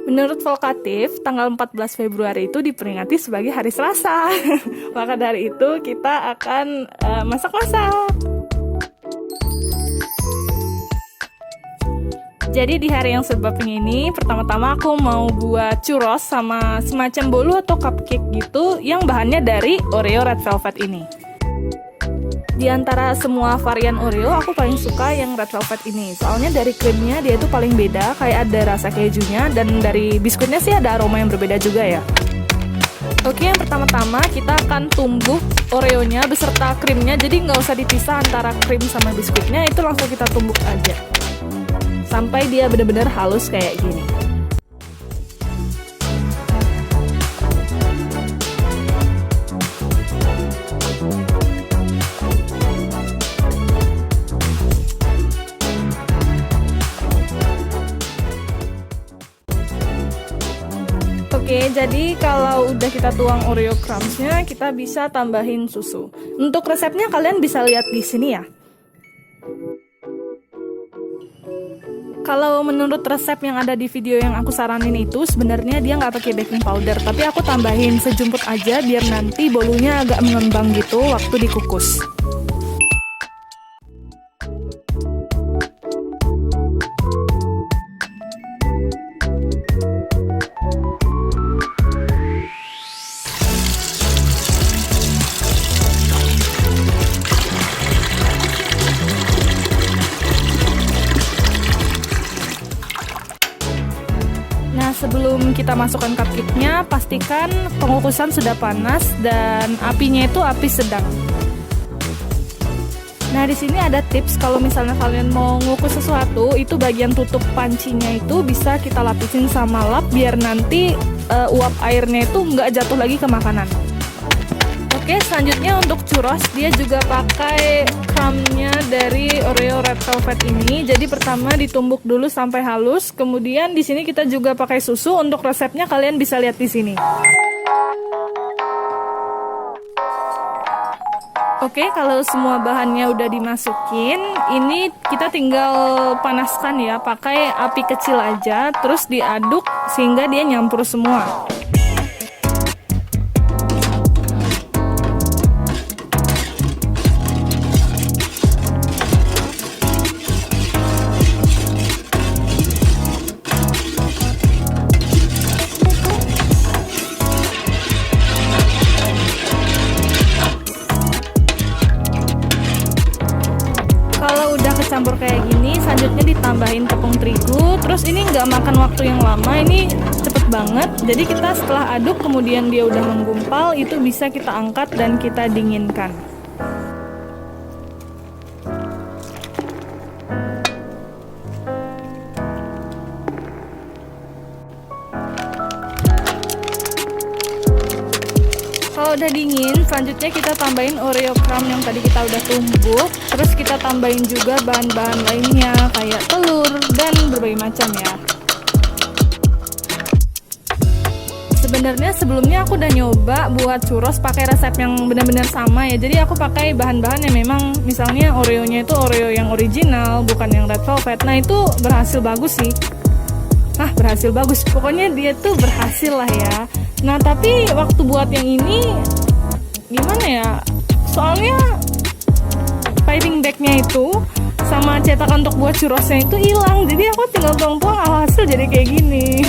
Menurut Volkatif, tanggal 14 Februari itu diperingati sebagai hari Selasa. Maka dari itu kita akan masak-masak. Jadi di hari yang serba pink ini, pertama-tama aku mau buat churros sama semacam bolu atau cupcake gitu yang bahannya dari Oreo Red Velvet ini. Di antara semua varian Oreo, aku paling suka yang Red Velvet ini. Soalnya dari krimnya dia itu paling beda, kayak ada rasa kejunya, dan dari biskuitnya sih ada aroma yang berbeda juga ya. Oke, yang pertama-tama kita akan tumbuk Oreonya beserta krimnya, jadi nggak usah dipisah antara krim sama biskuitnya, itu langsung kita tumbuk aja. Sampai dia benar-benar halus kayak gini. Oke, jadi kalau udah kita tuang Oreo crumbs-nya, kita bisa tambahin susu. Untuk resepnya kalian bisa lihat di sini ya. Kalau menurut resep yang ada di video yang aku saranin itu, sebenarnya dia nggak pakai baking powder, tapi aku tambahin sejumput aja biar nanti bolunya agak mengembang gitu waktu dikukus. Nah, sebelum kita masukkan cupcake-nya, pastikan pengukusan sudah panas dan apinya itu api sedang. Nah, di sini ada tips kalau misalnya kalian mau ngukus sesuatu, itu bagian tutup pancinya itu bisa kita lapisin sama lap biar nanti uap airnya itu nggak jatuh lagi ke makanan. Oke, selanjutnya untuk churros, dia juga pakai crumbnya dari Oreo Red Velvet ini. Jadi pertama ditumbuk dulu sampai halus. Kemudian di sini kita juga pakai susu. Untuk resepnya kalian bisa lihat di sini. Oke, kalau semua bahannya udah dimasukin, ini kita tinggal panaskan ya, pakai api kecil aja, terus diaduk sehingga dia nyampur semua. Campur kayak gini, selanjutnya ditambahin tepung terigu. Terus ini nggak makan waktu yang lama, ini cepet banget. Jadi kita setelah aduk kemudian dia udah menggumpal, itu bisa kita angkat dan kita dinginkan. Kalau udah dingin, selanjutnya kita tambahin Oreo crumb yang tadi kita udah tumbuk. Terus kita tambahin juga bahan-bahan lainnya kayak telur dan berbagai macam ya. Sebenarnya sebelumnya aku udah nyoba buat churros pakai resep yang benar-benar sama ya. Jadi aku pakai bahan-bahan yang memang misalnya Oreonya itu Oreo yang original, bukan yang Red Velvet. Nah, itu berhasil bagus sih. Berhasil bagus. Pokoknya dia tuh berhasil lah ya. Nah, tapi waktu buat yang ini gimana ya? Soalnya piping bagnya itu sama cetakan untuk buat churrosnya itu hilang. Jadi aku tinggal tuang-tuang, alhasil jadi kayak gini.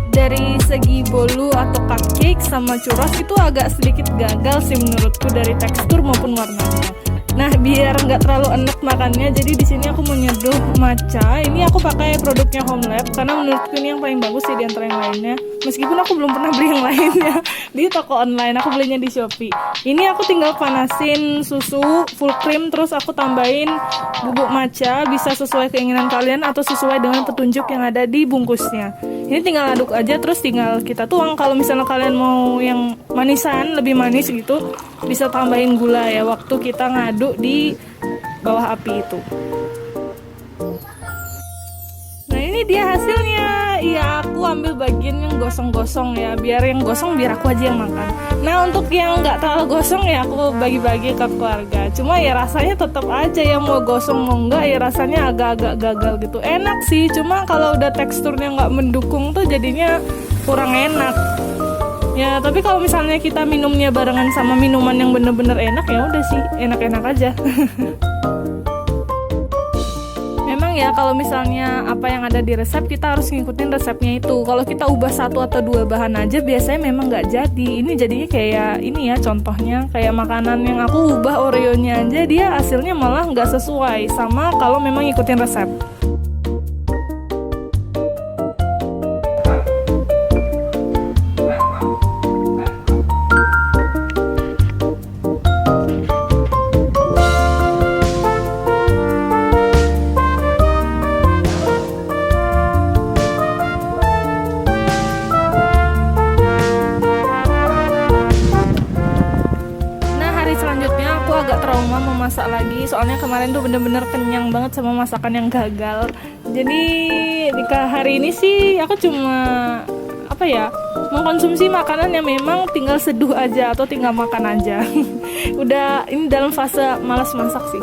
Dari segi bolu atau cupcake sama churros itu agak sedikit gagal sih menurutku dari tekstur maupun warnanya. Nah, biar nggak terlalu enak makannya, jadi di sini aku mau nyeduh matcha. Ini aku pakai produknya Homelab karena menurutku ini yang paling bagus sih di antara yang lainnya. Meskipun aku belum pernah beli yang lainnya di toko online, aku belinya di Shopee. Ini aku tinggal panasin susu full cream, terus aku tambahin bubuk matcha, bisa sesuai keinginan kalian atau sesuai dengan petunjuk yang ada di bungkusnya. Ini tinggal aduk aja, terus tinggal kita tuang. Kalau misalnya kalian mau yang manisan, lebih manis gitu, bisa tambahin gula ya waktu kita ngaduk di bawah api itu. Nah, ini dia hasilnya. ya aku ambil bagian yang gosong-gosong ya, biar yang gosong biar aku aja yang makan. Nah untuk yang nggak terlalu gosong ya aku bagi-bagi ke keluarga. Cuma ya rasanya tetap aja ya, mau gosong mau enggak ya rasanya agak-agak gagal gitu. Enak sih, cuma kalau udah teksturnya nggak mendukung tuh jadinya kurang enak. Ya tapi kalau misalnya kita minumnya barengan sama minuman yang bener-bener enak ya udah sih enak-enak aja. Memang ya kalau misalnya apa yang ada di resep kita harus ngikutin resepnya itu. Kalau kita ubah satu atau dua bahan aja biasanya memang nggak jadi. Ini jadinya kayak ini ya, contohnya kayak makanan yang aku ubah Oreo-nya aja dia hasilnya malah nggak sesuai sama kalau memang ngikutin resep. Selanjutnya aku agak trauma memasak lagi, soalnya kemarin tuh bener-bener kenyang banget sama masakan yang gagal. Jadi di hari ini sih aku cuma apa ya, mengkonsumsi makanan yang memang tinggal seduh aja atau tinggal makan aja. Udah ini dalam fase malas masak sih.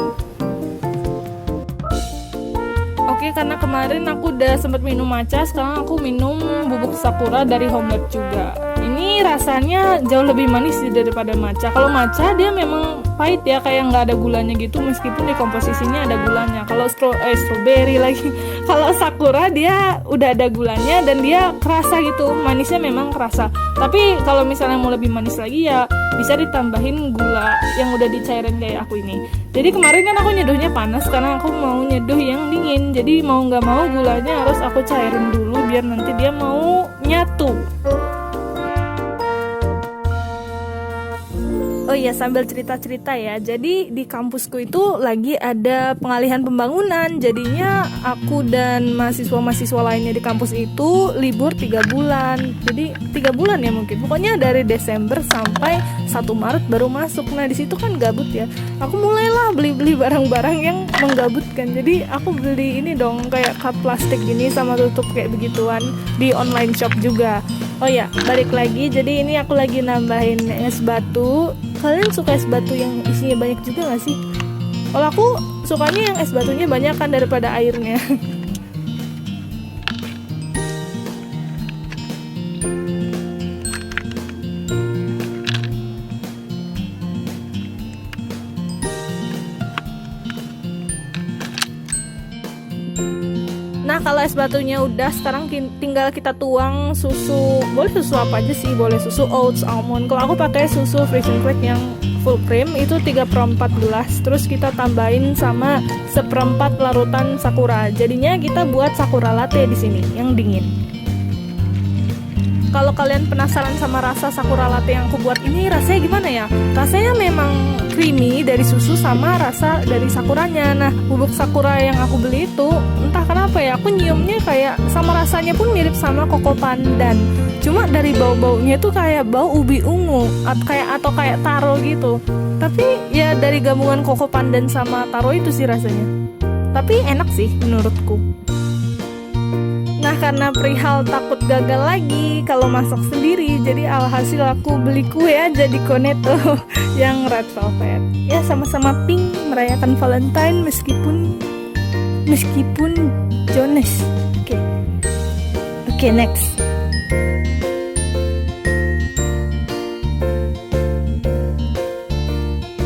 Oke, karena kemarin aku udah sempat minum matcha, sekarang aku minum bubuk sakura dari Homelab juga. Ini rasanya jauh lebih manis daripada matcha. Kalau matcha dia memang pahit ya, kayak nggak ada gulanya gitu, meskipun di komposisinya ada gulanya. Kalau strawberry lagi, kalau sakura dia udah ada gulanya dan dia kerasa gitu, manisnya memang kerasa. Tapi kalau misalnya mau lebih manis lagi ya bisa ditambahin gula yang udah dicairin kayak aku ini. Jadi kemarin kan aku nyeduhnya panas karena aku mau nyeduh yang dingin. Jadi mau nggak mau gulanya harus aku cairin dulu biar nanti dia mau nyatu. Oh iya, sambil cerita-cerita ya. Jadi di kampusku itu lagi ada pengalihan pembangunan. Jadinya aku dan mahasiswa-mahasiswa lainnya di kampus itu libur 3 bulan. Jadi 3 bulan ya mungkin. Pokoknya dari Desember sampai 1 Maret baru masuk. Nah di situ kan gabut ya. Aku mulailah beli-beli barang-barang yang menggabutkan. Jadi aku beli ini dong, kayak cup plastik gini sama tutup kayak begituan di online shop juga. Oh ya, balik lagi. Jadi ini aku lagi nambahin es batu. Kalian suka es batu yang isinya banyak juga gak sih? Kalau aku sukanya yang es batunya banyak kan daripada airnya. Nah kalau es batunya udah, sekarang tinggal kita tuang susu. Boleh susu apa aja sih, boleh susu oats, almond. Kalau aku pakai susu Frisian Fresh yang full cream itu 3/4 gelas. Terus kita tambahin sama 1/4 larutan sakura. Jadinya kita buat sakura latte di sini yang dingin. Kalau kalian penasaran sama rasa sakura latte yang aku buat ini, rasanya gimana ya? Rasanya memang creamy dari susu sama rasa dari sakuranya. Nah, bubuk sakura yang aku beli itu entah kenapa ya, aku nyiumnya kayak sama rasanya pun mirip sama koko pandan. Cuma dari bau-baunya itu kayak bau ubi ungu atau kayak taro gitu. Tapi ya dari gabungan koko pandan sama taro itu sih rasanya. Tapi enak sih menurutku. Nah karena perihal takut gagal lagi kalau masak sendiri, jadi alhasil aku beli kue aja di Cornetto yang red velvet. Ya sama-sama pink, merayakan Valentine meskipun Jones. Oke, next.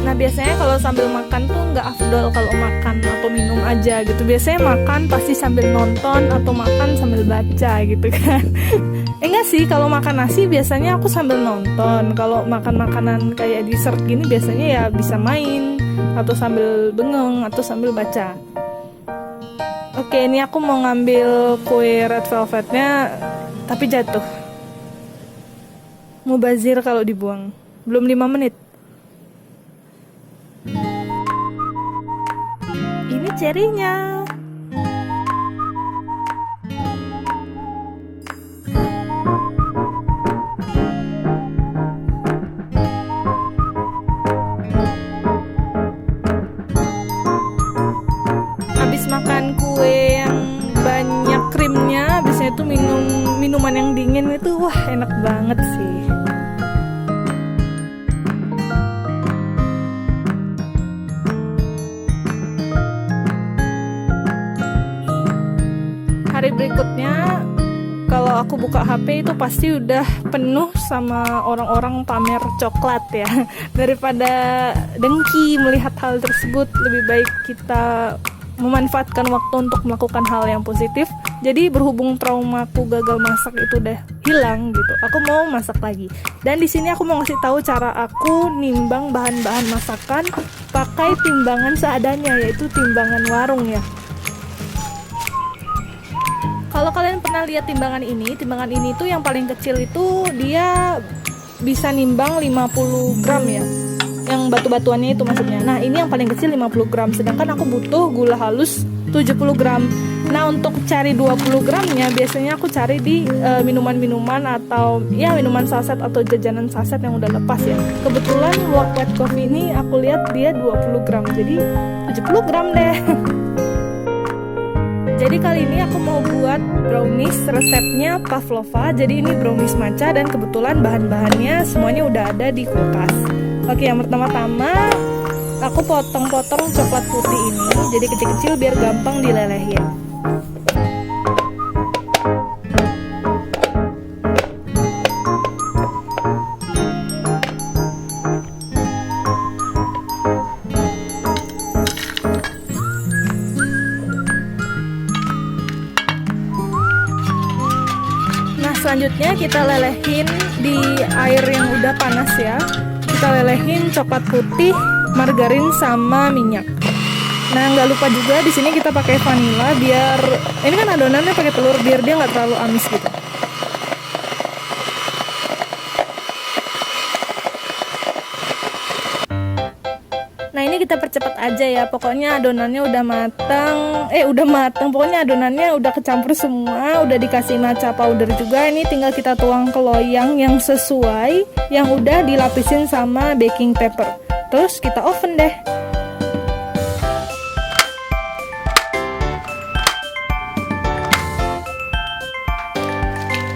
Nah biasanya kalau sambil makan tuh nggak afdol kalau makan atau minum aja gitu. Biasanya makan pasti sambil nonton atau makan sambil baca gitu kan. Enggak sih, kalau makan nasi biasanya aku sambil nonton. Kalau makan makanan kayak dessert gini biasanya ya bisa main atau sambil bengong atau sambil baca. Oke, ini aku mau ngambil kue red velvetnya tapi jatuh. Mubazir kalau dibuang. Belum 5 menit. Ini cerinya. Habis makan kue yang banyak krimnya, habisnya itu minum Wah, enak banget sih. Hari berikutnya kalau aku buka HP itu pasti udah penuh sama orang-orang pamer coklat ya. Daripada dengki melihat hal tersebut, lebih baik kita memanfaatkan waktu untuk melakukan hal yang positif. Jadi berhubung traumaku gagal masak itu udah hilang gitu, aku mau masak lagi. Dan di sini aku mau ngasih tahu cara aku nimbang bahan-bahan masakan pakai timbangan seadanya, yaitu timbangan warung ya. Kalau kalian pernah lihat timbangan ini tuh yang paling kecil itu dia bisa nimbang 50 gram ya. Yang batu-batuannya itu maksudnya. Nah, ini yang paling kecil 50 gram, sedangkan aku butuh gula halus 70 gram. Nah, untuk cari 20 gramnya biasanya aku cari di minuman-minuman atau ya minuman saset atau jajanan saset yang udah lepas ya. Kebetulan White Coffee ini aku lihat dia 20 gram, jadi 70 gram deh. Jadi kali ini aku mau buat brownies resepnya Pavlova. Jadi ini brownies matcha dan kebetulan bahan-bahannya semuanya udah ada di kulkas. Oke, yang pertama-tama aku potong-potong coklat putih ini jadi kecil-kecil biar gampang dilelehin. Selanjutnya kita lelehin di air yang udah panas ya. Kita lelehin coklat putih, margarin sama minyak. Nah, nggak lupa juga di sini kita pakai vanila biar ini kan adonannya pakai telur biar dia nggak terlalu amis gitu. Nah, ini kita percepat aja ya. Pokoknya adonannya udah matang. Pokoknya adonannya udah kecampur semua, udah dikasih matcha powder juga. Ini tinggal kita tuang ke loyang yang sesuai, yang udah dilapisin sama baking paper. Terus kita oven deh.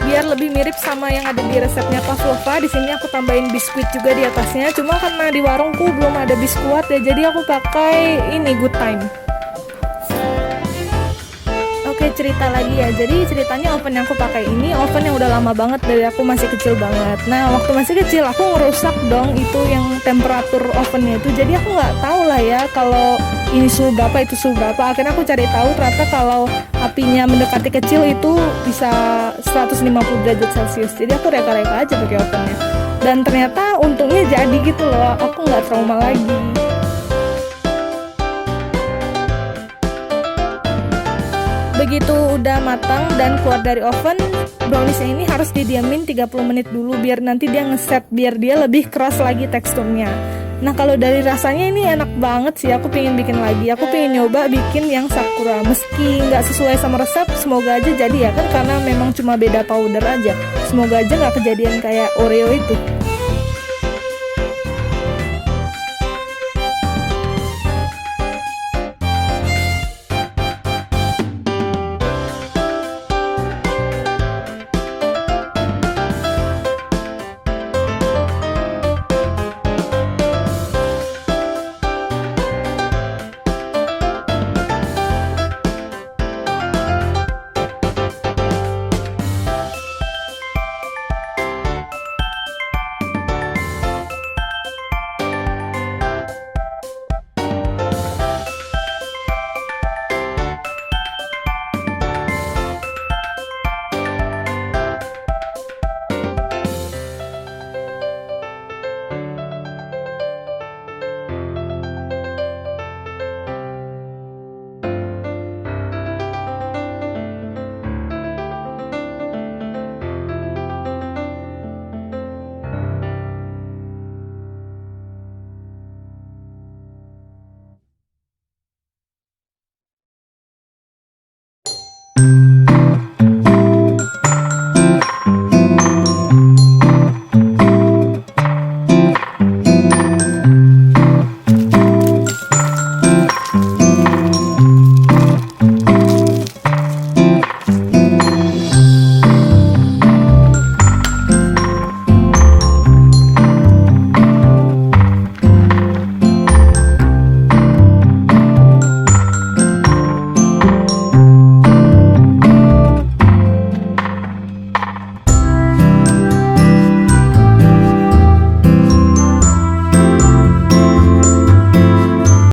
Biar lebih mirip sama yang ada di resepnya Pavlova, di sini aku tambahin biskuit juga di atasnya. Cuma karena di warungku belum ada biskuit ya, jadi aku pakai ini Good Time. Oke, cerita lagi ya. Jadi ceritanya oven yang aku pakai ini oven yang udah lama banget dari aku masih kecil banget. Nah, waktu masih kecil aku ngerusak dong itu yang temperatur ovennya itu. Jadi aku nggak tahu lah ya kalau ini suhu berapa, itu suhu berapa. Akhirnya aku cari tahu ternyata kalau apinya mendekati kecil itu bisa 150 derajat Celcius. Jadi aku reka-reka aja pakai ovennya. Dan ternyata untungnya jadi gitu loh. Aku nggak trauma lagi. Begitu udah matang dan keluar dari oven, browniesnya ini harus didiamin 30 menit dulu biar nanti dia ngeset, biar dia lebih keras lagi teksturnya. Nah, kalau dari rasanya ini enak banget sih, aku pengen bikin lagi. Aku pengen nyoba bikin yang sakura. Meski nggak sesuai sama resep, semoga aja jadi ya kan, karena memang cuma beda powder aja. Semoga aja nggak kejadian kayak Oreo itu.